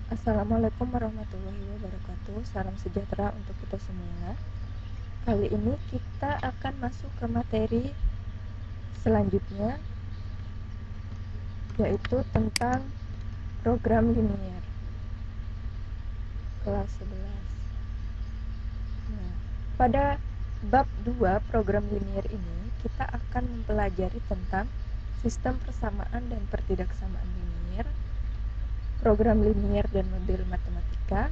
Assalamualaikum warahmatullahi wabarakatuh. Salam sejahtera untuk kita semua. Kali ini kita akan masuk ke materi selanjutnya, yaitu tentang program linier kelas 11. Nah, pada bab 2 program linier ini kita akan mempelajari tentang sistem persamaan dan pertidaksamaan linier, program linier dan model matematika,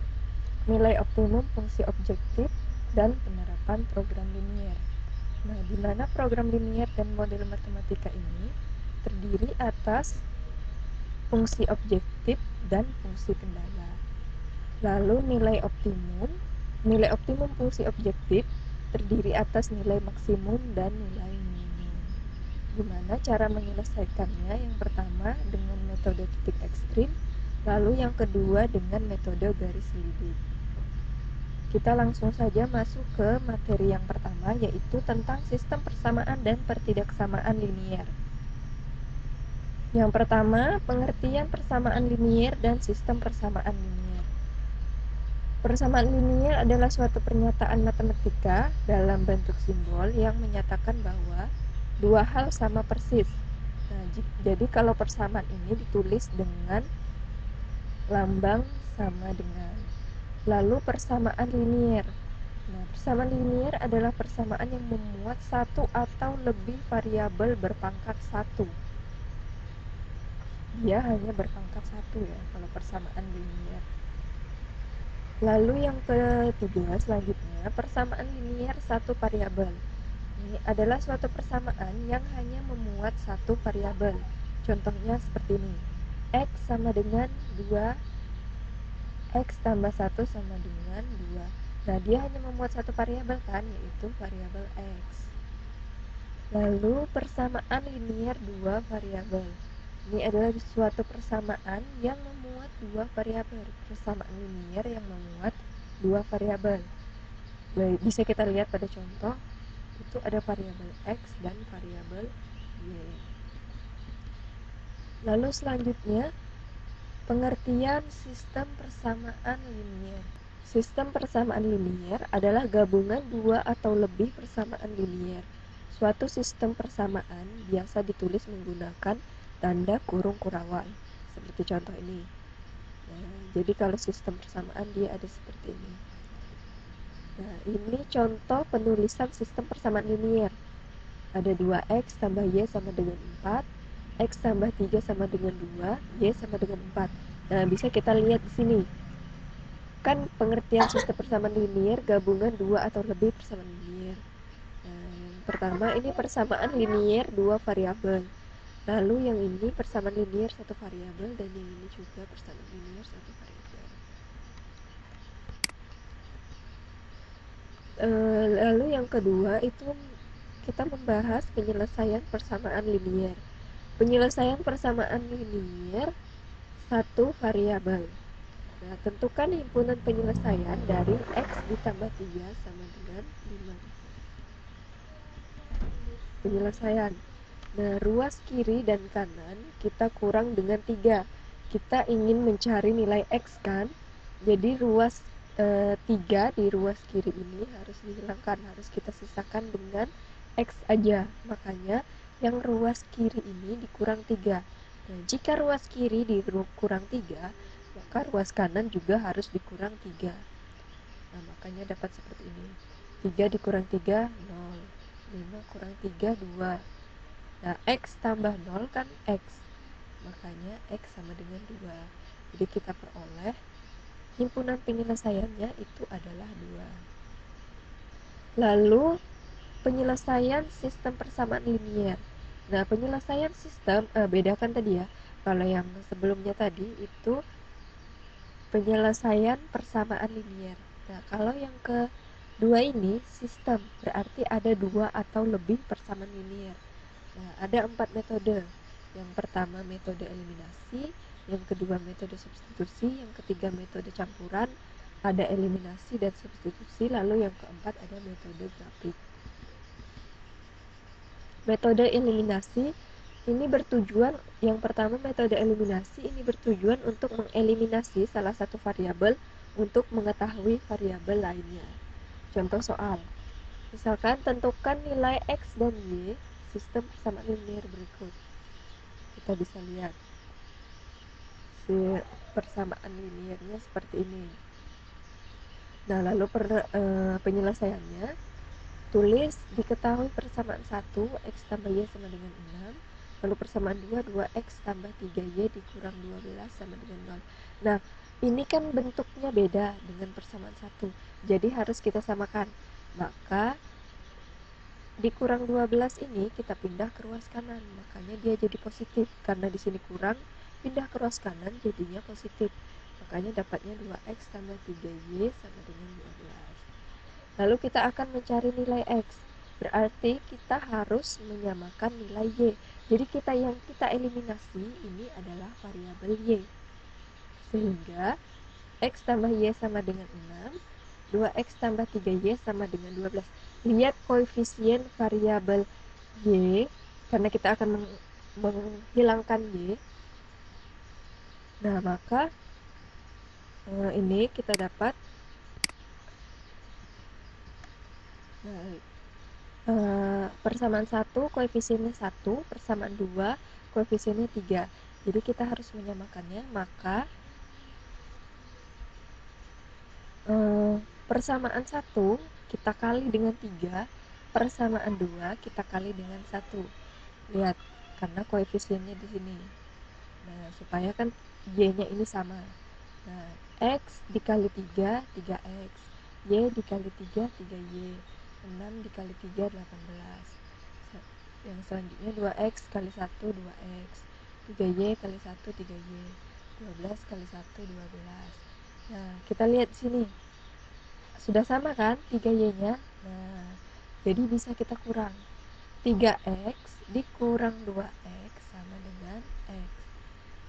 nilai optimum fungsi objektif, dan penerapan program linier. Nah, di mana program linier dan model matematika ini terdiri atas fungsi objektif dan fungsi kendala. Lalu nilai optimum fungsi objektif terdiri atas nilai maksimum dan nilai minimum. Gimana cara menyelesaikannya? Yang pertama dengan metode titik ekstrim, lalu yang kedua dengan metode garis lidi. Kita langsung saja masuk ke materi yang pertama, yaitu tentang sistem persamaan dan pertidaksamaan linier. Yang pertama, pengertian persamaan linier dan sistem persamaan linier. Persamaan linier adalah suatu pernyataan matematika dalam bentuk simbol yang menyatakan bahwa dua hal sama persis. Nah, jadi kalau persamaan ini ditulis dengan lambang sama dengan. Lalu persamaan linier. Nah, persamaan linier adalah persamaan yang memuat satu atau lebih variabel berpangkat 1. Dia hanya berpangkat 1 ya kalau persamaan linier. Lalu yang ketiga selanjutnya, persamaan linier satu variabel. Ini adalah suatu persamaan yang hanya memuat satu variabel. Contohnya seperti ini. X sama dengan 2, X tambah 1 sama dengan 2. Nah, dia hanya memuat satu variabel kan, yaitu variabel X. Lalu persamaan linier dua variabel. Ini adalah suatu persamaan yang memuat dua variabel. Persamaan linier yang memuat dua variabel. Bisa kita lihat pada contoh, itu ada variabel X dan variabel Y. Lalu selanjutnya, pengertian sistem persamaan linier. Sistem persamaan linier adalah gabungan dua atau lebih persamaan linier. Suatu sistem persamaan biasa ditulis menggunakan tanda kurung kurawan, seperti contoh ini. Nah, jadi kalau sistem persamaan dia ada seperti ini. Nah, ini contoh penulisan sistem persamaan linier. Ada 2x tambah y sama dengan 4, X tambah 3 sama dengan 2, Y sama dengan 4. Nah, bisa kita lihat di sini. Kan pengertian sistem persamaan linier gabungan dua atau lebih persamaan linier. Nah, yang pertama ini persamaan linier dua variabel. Lalu yang ini persamaan linier satu variabel, dan yang ini juga persamaan linier satu variabel. Lalu yang kedua itu kita membahas penyelesaian persamaan linier. Penyelesaian persamaan linier satu variabel. Nah, tentukan himpunan penyelesaian dari X ditambah 3 sama dengan 5. Penyelesaian. Nah, ruas kiri dan kanan kita kurang dengan 3. Kita ingin mencari nilai X kan? Jadi ruas 3 di ruas kiri ini harus dihilangkan, harus kita sisakan dengan X aja. Makanya yang ruas kiri ini dikurang 3. Nah, jika ruas kiri dikurang 3, maka ruas kanan juga harus dikurang 3. Nah, makanya dapat seperti ini. 3 dikurang 3, 0. 5 kurang 3, 2. Nah, X tambah 0 kan X. Makanya X sama dengan 2. Jadi kita peroleh himpunan penyelesaiannya itu adalah 2. Lalu penyelesaian sistem persamaan linier. Nah, penyelesaian sistem bedakan tadi ya. Kalau yang sebelumnya tadi itu penyelesaian persamaan linier. Nah, kalau yang kedua ini sistem, berarti ada dua atau lebih persamaan linier. Nah, ada 4 metode. Yang pertama metode eliminasi, yang kedua metode substitusi, yang ketiga metode campuran, ada eliminasi dan substitusi, lalu yang keempat ada metode grafik. Metode eliminasi Ini bertujuan, yang pertama metode eliminasi ini bertujuan untuk mengeliminasi salah satu variabel untuk mengetahui variabel lainnya. Contoh soal, misalkan tentukan nilai X dan Y sistem persamaan linear berikut. Kita bisa lihat si persamaan linearnya seperti ini. Nah, lalu penyelesaiannya, tulis diketahui persamaan 1 X tambah Y sama dengan 6, lalu persamaan 2 2X tambah 3Y dikurang 12 sama dengan 0. Nah, ini kan bentuknya beda dengan persamaan 1, jadi harus kita samakan. Maka dikurang 12 ini kita pindah ke ruas kanan, makanya dia jadi positif. Karena di sini kurang, pindah ke ruas kanan jadinya positif. Makanya dapatnya 2X tambah 3Y sama dengan 12. Lalu kita akan mencari nilai X. Berarti kita harus menyamakan nilai Y. Jadi yang kita eliminasi ini adalah variabel Y. Sehingga X tambah Y sama dengan 6, 2X tambah 3Y sama dengan 12. Lihat koefisien variabel Y, karena kita akan menghilangkan Y. Nah, maka ini kita dapat persamaan 1 koefisiennya 1, persamaan 2 koefisiennya 3. Jadi kita harus menyamakannya, maka persamaan 1 kita kali dengan 3, persamaan 2 kita kali dengan 1. Lihat, karena koefisiennya di sini. Nah, supaya kan Y-nya ini sama. Nah, X dikali 3, 3X. Y dikali 3, 3Y. 6 dikali 3, 18. Yang selanjutnya 2X kali 1, 2X. 3Y kali 1, 3Y. 12 kali 1, 12. Nah, kita lihat di sini. Sudah sama kan 3Y-nya? Nah, jadi bisa kita kurang. 3X dikurang 2X sama dengan X.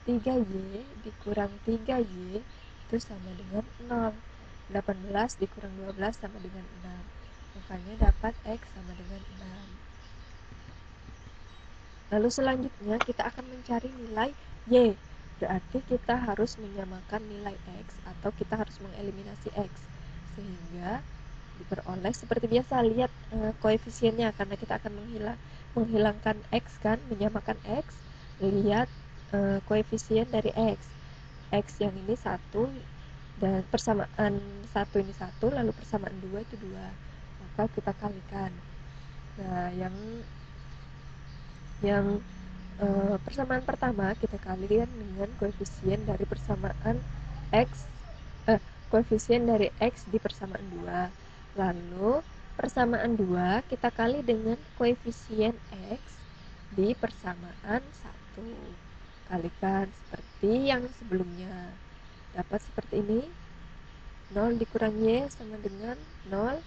3Y dikurang 3Y itu sama dengan 0. 18 dikurang 12 sama dengan 6. Makanya dapat X sama dengan 6. Lalu selanjutnya kita akan mencari nilai Y. Berarti kita harus menyamakan nilai X atau kita harus mengeliminasi X. Sehingga diperoleh seperti biasa, lihat koefisiennya, karena kita akan menghilangkan X kan, menyamakan X. Lihat koefisien dari X. X yang ini 1 dan persamaan 1 ini 1, lalu persamaan 2 itu 2. Maka kita kalikan. Nah, yang persamaan pertama kita kalikan dengan koefisien dari persamaan X, koefisien dari X di persamaan 2. Lalu persamaan 2 kita kali dengan koefisien X di persamaan 1. Kalikan seperti yang sebelumnya. Dapat seperti ini. 0 dikurang Y sama dengan 0.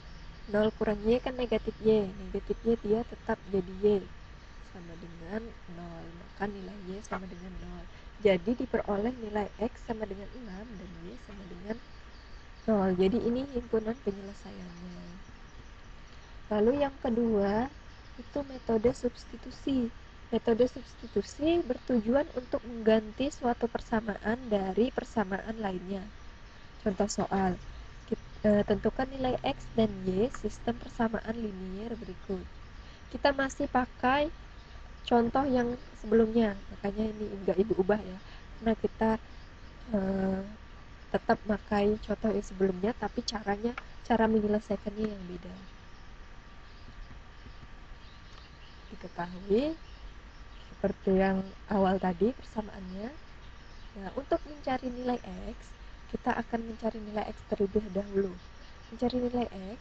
0 kurang Y kan negatif Y. Negatif Y dia tetap jadi Y. Sama dengan 0. Maka nilai Y sama dengan 0. Jadi diperoleh nilai X sama dengan 6 dan Y sama dengan 0. Jadi ini himpunan penyelesaiannya. Lalu yang kedua itu metode substitusi. Metode substitusi bertujuan untuk mengganti suatu persamaan dari persamaan lainnya. Contoh soal, tentukan nilai X dan Y sistem persamaan linear berikut. Kita masih pakai contoh yang sebelumnya, makanya ini enggak ibu ubah ya. Nah, kita tetap pakai contoh yang sebelumnya, tapi cara menyelesaikannya yang beda. Diketahui seperti yang awal tadi persamaannya. Nah, untuk mencari nilai X, kita akan mencari nilai X terlebih dahulu. Mencari nilai X,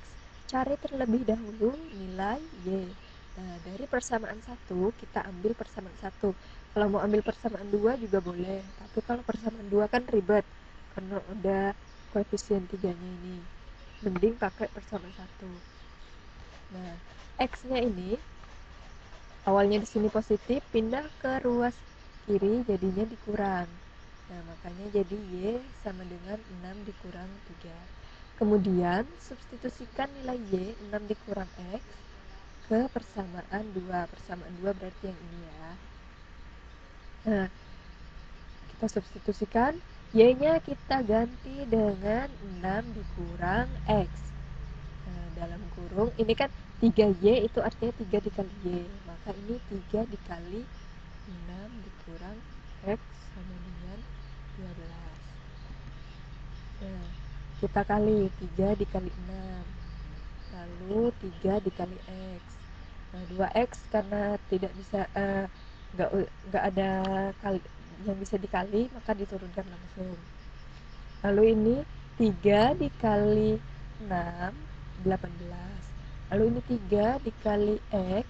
cari terlebih dahulu nilai Y. Nah, dari persamaan 1, kita ambil persamaan 1. Kalau mau ambil persamaan 2 juga boleh, tapi kalau persamaan 2 kan ribet, karena ada koefisien 3-nya ini. Mending pakai persamaan 1. Nah, X-nya ini awalnya di sini positif, pindah ke ruas kiri jadinya dikurang. Nah, makanya jadi Y sama dengan 6 dikurang 3. Kemudian substitusikan nilai Y 6 dikurang X ke persamaan 2. Persamaan 2 berarti yang ini ya. Nah, kita substitusikan, Y-nya kita ganti dengan 6 dikurang X. Nah, dalam kurung, ini kan 3Y itu artinya 3 dikali Y. Maka ini 3 dikali 6 dikurang X sama dengan 12. Nah, kita kali 3 dikali 6. Lalu 3 dikali X. Nah, 2X karena tidak bisa nggak ada kali yang bisa dikali, maka diturunkan langsung. Lalu ini 3 dikali 6, 18. Lalu ini 3 dikali X,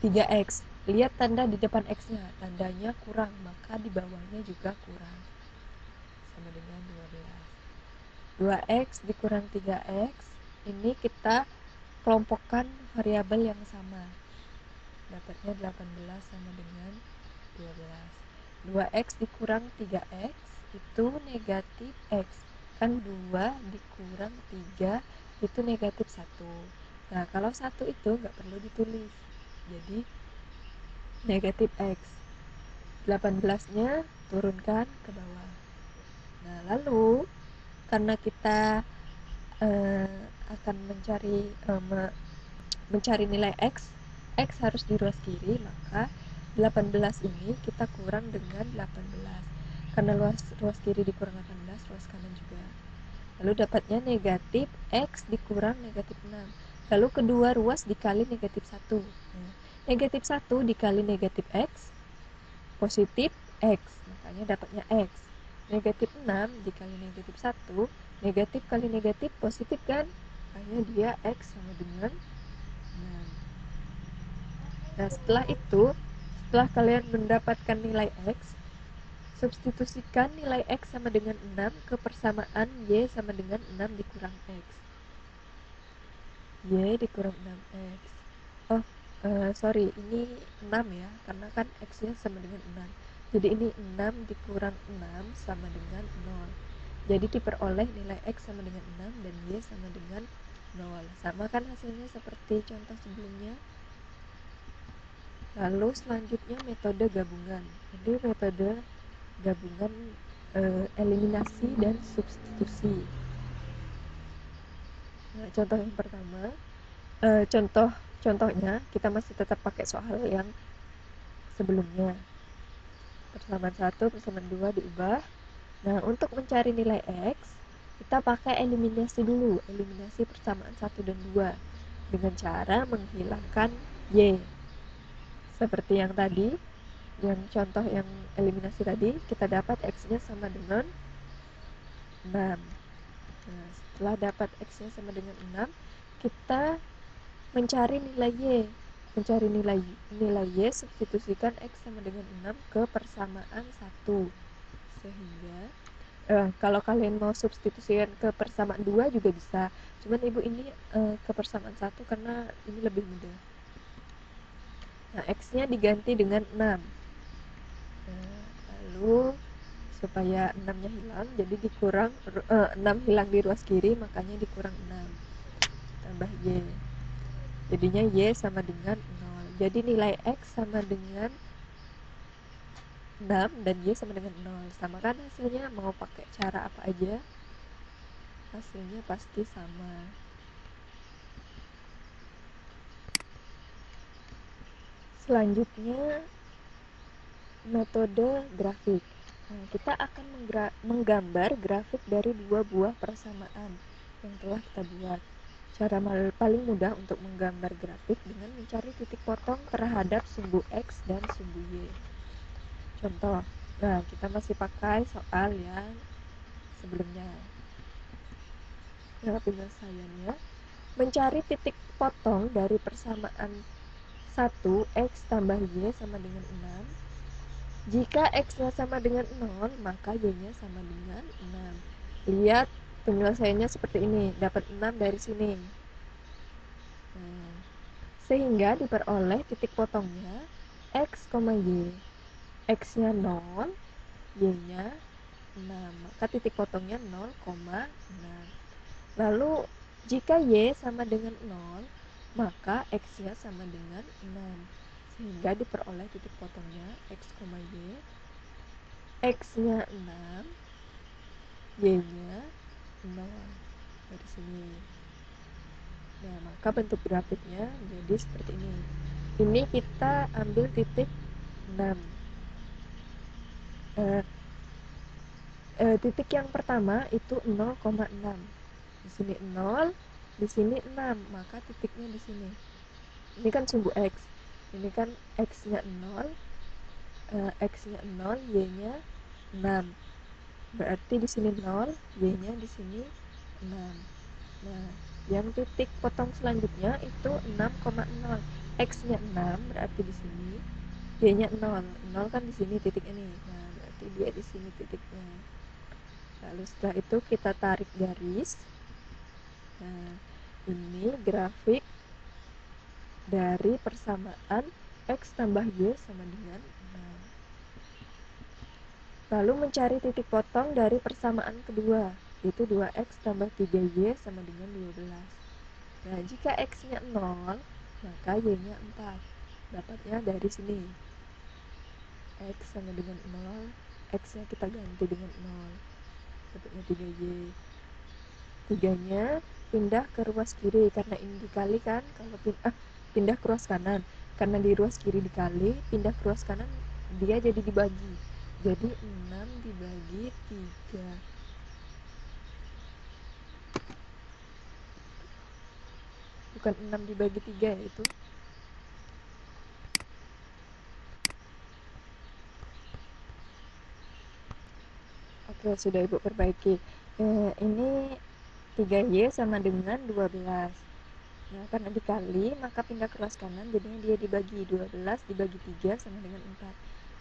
3X. Lihat tanda di depan X-nya, tandanya kurang, maka di bawahnya juga kurang. Sama dengan 12. 2X dikurang 3X, ini kita kelompokkan variabel yang sama. Dapatnya 18 sama dengan 12. 2X dikurang 3X itu negatif X. Kan 2 dikurang 3 itu negatif 1. Nah, kalau 1 itu nggak perlu ditulis. Jadi, negatif X. 18-nya turunkan ke bawah. Nah, lalu karena kita akan mencari nilai X harus di ruas kiri, maka 18 ini kita kurang dengan 18. Karena ruas kiri dikurang 18, ruas kanan juga. Lalu dapatnya negatif X dikurang negatif 6. Lalu kedua ruas dikali negatif 1. Nah, negatif 1 dikali negatif X, positif X. Makanya dapatnya X. Negatif 6 dikali negatif 1, negatif kali negatif positif kan? Makanya dia X sama dengan 6. Nah, setelah itu, setelah kalian mendapatkan nilai X, substitusikan nilai X sama dengan 6 ke persamaan Y sama dengan 6 dikurang X. Y dikurang 6X. Oh, sorry, ini 6 ya, karena kan X-nya sama dengan 6. Jadi ini 6 dikurang 6 sama dengan 0. Jadi diperoleh nilai X sama dengan 6 dan Y sama dengan 0. Sama kan hasilnya seperti contoh sebelumnya. Lalu selanjutnya metode gabungan. Jadi metode gabungan eliminasi dan substitusi. Nah, contoh yang pertama, contohnya kita masih tetap pakai soal yang sebelumnya. Persamaan 1, persamaan 2 diubah. Nah, untuk mencari nilai X, kita pakai eliminasi dulu, eliminasi persamaan 1 dan 2 dengan cara menghilangkan Y. Seperti yang tadi, yang contoh yang eliminasi tadi, kita dapat X-nya sama dengan 6. Nah, setelah dapat X-nya sama dengan 6, kita mencari nilai Y. Mencari nilai Y, substitusikan X sama dengan 6 ke persamaan 1. Sehingga, kalau kalian mau substitusikan ke persamaan 2 juga bisa. Cuman ibu ini ke persamaan 1 karena ini lebih mudah. Nah, X-nya diganti dengan 6. Nah, lalu supaya 6-nya hilang, jadi dikurang 6 hilang di ruas kiri, makanya dikurang 6. Tambah Y. Jadinya Y sama dengan 0. Jadi nilai X sama dengan 6 dan Y sama dengan 0. Sama kan hasilnya, mau pakai cara apa aja, hasilnya pasti sama. Selanjutnya metode grafik. Nah, kita akan menggambar grafik dari dua buah persamaan yang telah kita buat. Cara paling mudah untuk menggambar grafik dengan mencari titik potong terhadap sumbu X dan sumbu Y. Contoh, nah kita masih pakai soal yang sebelumnya. Nah, penyelesaiannya, mencari titik potong dari persamaan 1 X tambah Y sama dengan 6. Jika X-nya sama dengan 0, maka Y-nya sama dengan 6. Lihat penyelesaiannya seperti ini, dapat 6 dari sini. Nah, sehingga diperoleh titik potongnya X, Y. X-nya 0, Y-nya 6. Maka titik potongnya 0,6. Lalu jika Y sama dengan 0, maka X-nya sama dengan 6. sehingga diperoleh titik potongnya X, Y. X-nya 6, Y-nya 0 dari sini. Nah, maka bentuk grafiknya menjadi seperti ini. Ini kita ambil titik 6. Titik yang pertama itu 0,6. Di sini 0, di sini 6, maka titiknya di sini. Ini kan sumbu X. Ini kan X-nya 0, X-nya 0, Y-nya 6. Berarti di sini 0, Y-nya di sini 6. Nah, yang titik potong selanjutnya itu 6,0. X-nya 6 berarti di sini, Y-nya 0. 0 kan di sini titik ini. Nah, berarti dia di sini titiknya. Lalu setelah itu kita tarik garis. Nah, ini grafik dari persamaan X tambah Y sama dengan 6. Lalu mencari titik potong dari persamaan kedua, yaitu 2X tambah 3Y sama dengan 12. Nah, jika X-nya 0, maka Y-nya 4. Dapatnya dari sini. X sama dengan 0, X-nya kita ganti dengan 0. Dapatnya 3Y. 3-nya pindah ke ruas kiri, karena ini dikali kan. Kalau pindah ke ruas kanan. Karena di ruas kiri dikali, pindah ke ruas kanan, dia jadi dibagi. Jadi 6 dibagi 3. Bukan 6 dibagi 3 ya itu. Oke, sudah Ibu perbaiki. Ini 3Y sama dengan 12. Nah, karena dikali, maka pindah ke ruas kanan, jadinya dia dibagi. 12 dibagi 3 sama dengan 4.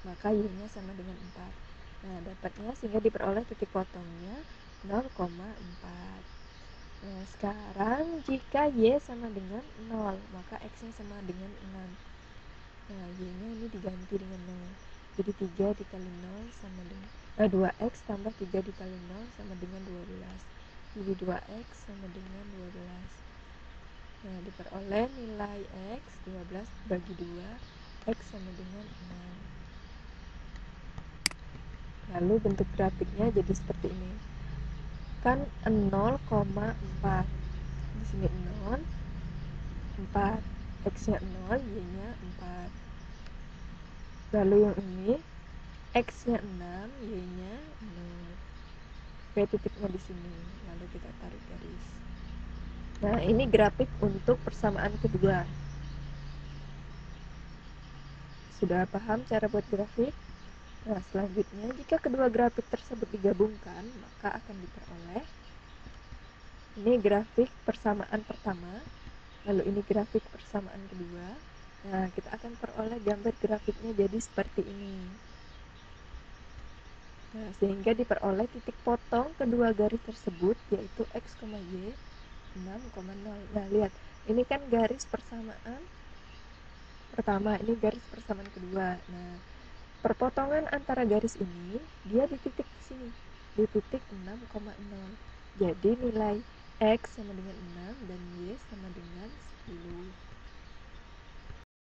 Maka Y-nya sama dengan 4. Nah, dapatnya sehingga diperoleh titik potongnya 0,4. Nah, sekarang jika Y sama dengan 0, maka X-nya sama dengan 6. Nah, Y-nya ini diganti dengan 0. Jadi 3 dikali 0 sama dengan 2X tambah 3 dikali 0 sama dengan 12. Jadi 2X sama dengan 12. Nah, diperoleh nilai X 12 bagi 2, X sama dengan 6. Lalu bentuk grafiknya jadi seperti ini. Kan 0,4. Di sini 0, 4. X-nya 0, Y-nya 4. Lalu yang ini X-nya 6, Y-nya 0. P titiknya di sini. Lalu kita tarik garis. Nah, ini grafik untuk persamaan kedua. Sudah paham cara buat grafik? Nah, selanjutnya jika kedua grafik tersebut digabungkan, maka akan diperoleh ini grafik persamaan pertama, lalu ini grafik persamaan kedua. Nah, kita akan peroleh gambar grafiknya jadi seperti ini. Nah, sehingga diperoleh titik potong kedua garis tersebut, yaitu X, Y 6,0. Nah, lihat, ini kan garis persamaan pertama, ini garis persamaan kedua. Nah, perpotongan antara garis ini, dia di titik sini, di titik 6,0. Jadi nilai X sama dengan 6 dan Y sama dengan 10.